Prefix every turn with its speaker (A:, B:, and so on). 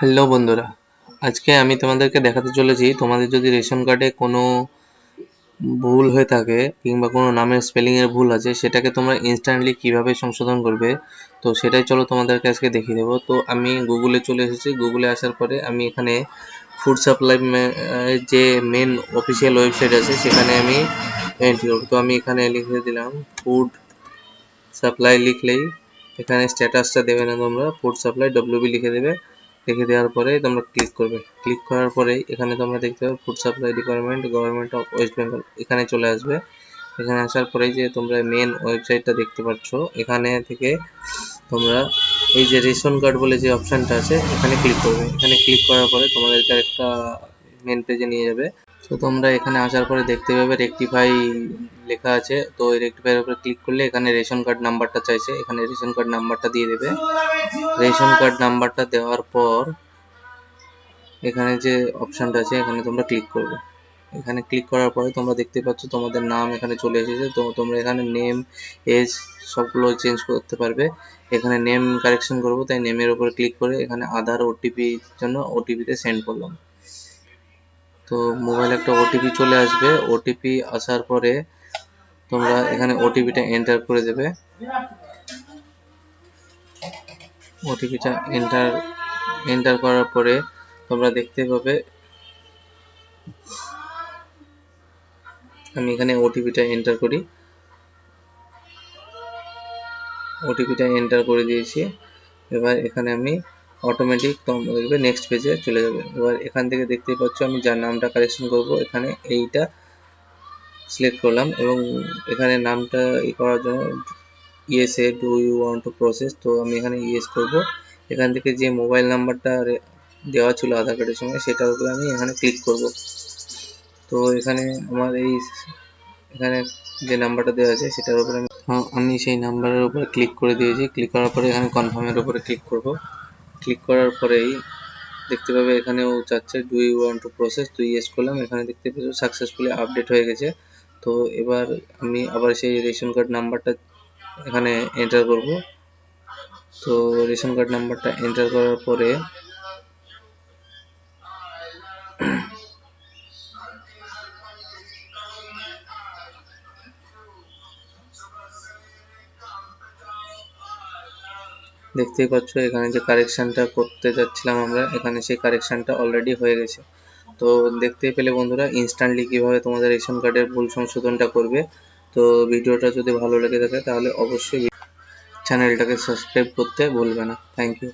A: Hello বন্ধুরা, আজকে আমি তোমাদেরকে দেখাতে চলেছি তোমাদের যদি রেশন কার্ডে কোনো ভুল হয়ে থাকে কিংবা কোনো নামের স্পেলিংয়ের ভুল আছে সেটাকে তোমরা ইনস্ট্যান্টলি কিভাবে সংশোধন করবে। তো সেটাই চলো তোমাদেরকে আজকে দেখিয়ে দেবো। তো আমি গুগলে চলে এসেছি। গুগলে আসার পরে আমি এখানে ফুড সাপ্লাই যে মেন অফিসিয়াল ওয়েবসাইট আছে সেখানে আমি এন্ট্রি করবো। তো আমি এখানে লিখে দিলাম ফুড সাপ্লাই। লিখলেই এখানে স্ট্যাটাসটা দেবে না, তোমরা ফুড সাপ্লাই WB লিখে দেবে। লিখে দেওয়ার পরে তোমরা ক্লিক করবে। ক্লিক করার পরে এখানে তোমরা দেখতে পাবে food supply department, government of West Bengal, এখানে চলে আসবে। এখানে আসার পরেই যে তোমরা মেন ওয়েবসাইটটা দেখতে পাচ্ছ, এখানে থেকে তোমরা এই যে রেশন কার্ড বলে যে অপশানটা আছে এখানে ক্লিক করবে। এখানে ক্লিক করার পরে তোমাদেরকে একটা মেন পেজে নিয়ে যাবে। তো তোমরা এখানে আসার পরে দেখতে পাবে রেকটিফাই লেখা আছে। তো এই রেকটিফাইয়ের উপরে ক্লিক করলে এখানে রেশন কার্ড নাম্বারটা চাইছে, এখানে রেশন কার্ড নাম্বারটা দিয়ে দেবে। রেশন কার্ড নাম্বারটা দেওয়ার পর এখানে যে অপশানটা আছে এখানে তোমরা ক্লিক করবে। এখানে ক্লিক করার পরে তোমরা দেখতে পাচ্ছ তোমাদের নাম এখানে চলে এসেছে। তো তোমরা এখানে নেম, এজ সবগুলো চেঞ্জ করতে পারবে। এখানে নেম কারেকশন করবো, তাই নেমের উপরে ক্লিক করে এখানে আধার ওটিপির জন্য ওটিপিতে সেন্ড করলাম। তো মোবাইলে একটা ওটিপি চলে আসবে। ওটিপি আসার পরে তোমরা এখানে ওটিপিটা এন্টার করে দেবে। ওটিপিটা এন্টার করার পরে তোমরা দেখতে পাবে আমি এখানে ওটিপিটা এন্টার করি। ওটিপিটা এন্টার করে দিয়েছি। এবার এখানে আমি অটোমেটিক তোমরা দেখবে নেক্সট পেজে চলে যাবে। এবার এখান থেকে দেখতেই পাচ্ছ আমি যার নামটা কারেকশন করব এখানে এইটা সিলেক্ট করলাম এবং এখানে নামটা করার জন্য ইয়েসে do you want to process, তো আমি এখানে ইয়েস করব। এখান থেকে যে মোবাইল নাম্বারটা দেওয়া ছিল আধার কার্ডের সঙ্গে সেটার উপরে আমি এখানে ক্লিক করব। তো এখানে আমার এখানে যে নাম্বারটা দেওয়া আছে সেটার উপরে আমি সেই নাম্বারের উপরে ক্লিক করে দিয়েছি। ক্লিক করার পরে এখানে কনফার্মের উপরে ক্লিক করব। ক্লিক করার পরেই দেখতে পাবে এখানেও চাচ্ছে do you want to process, তো ইয়েস করলাম। এখানে দেখতে পাচ্ছ সাকসেসফুলি আপডেট হয়ে গেছে। তো এবার আমি আবার সেই রেশন কার্ড নাম্বারটা এখানে এন্টার করব। তো রেশন কার্ড নাম্বারটা এন্টার করার পরে দেখতেই পাচ্ছ এখানে যে কারেকশনটা করতে যাচ্ছিলাম আমরা, এখানে সেই কারেকশনটা অলরেডি হয়ে গেছে। তো দেখতেই পেলে বন্ধুরা ইনস্ট্যান্টলি কিভাবে তোমাদের রেশন কার্ডের ভুল সংশোধনটা করবে। তো ভিডিওটা যদি ভালো লেগে থাকে তাহলে অবশ্যই চ্যানেলটাকে সাবস্ক্রাইব করতে ভুলবে না। Thank you.